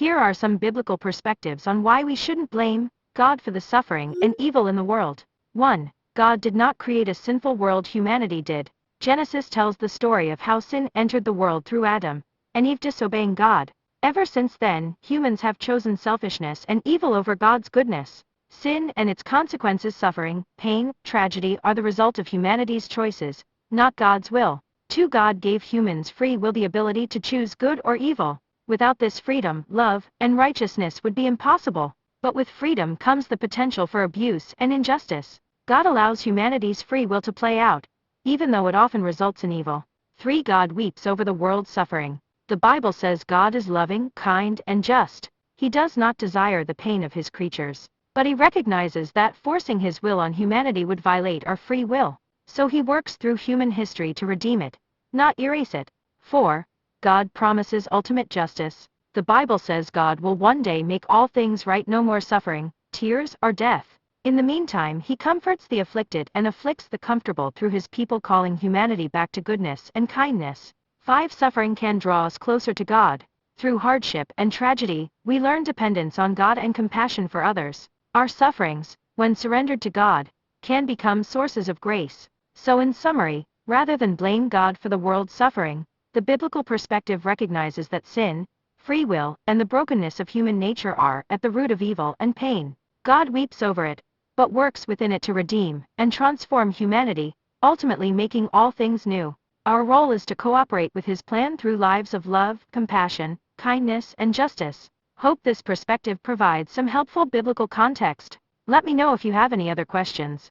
Here are some biblical perspectives on why we shouldn't blame God for the suffering and evil in the world. 1. God did not create a sinful world, humanity did. Genesis tells the story of how sin entered the world through Adam and Eve disobeying God. Ever since then, humans have chosen selfishness and evil over God's goodness. Sin and its consequences, suffering, pain, tragedy, are the result of humanity's choices, not God's will. 2. God gave humans free will, the ability to choose good or evil. Without this freedom, love and righteousness would be impossible. But with freedom comes the potential for abuse and injustice. God allows humanity's free will to play out, even though it often results in evil. 3. God weeps over the world's suffering. The Bible says God is loving, kind, and just. He does not desire the pain of his creatures, but he recognizes that forcing his will on humanity would violate our free will. So he works through human history to redeem it, not erase it. 4. God promises ultimate justice. The Bible says God will one day make all things right, no more suffering, tears, or death. In the meantime, he comforts the afflicted and afflicts the comfortable through his people, calling humanity back to goodness and kindness. 5. Suffering can draw us closer to God. Through hardship and tragedy, we learn dependence on God and compassion for others. Our sufferings, when surrendered to God, can become sources of grace. So in summary, rather than blame God for the world's suffering, the biblical perspective recognizes that sin, free will, and the brokenness of human nature are at the root of evil and pain. God weeps over it, but works within it to redeem and transform humanity, ultimately making all things new. Our role is to cooperate with his plan through lives of love, compassion, kindness, and justice. Hope this perspective provides some helpful biblical context. Let me know if you have any other questions.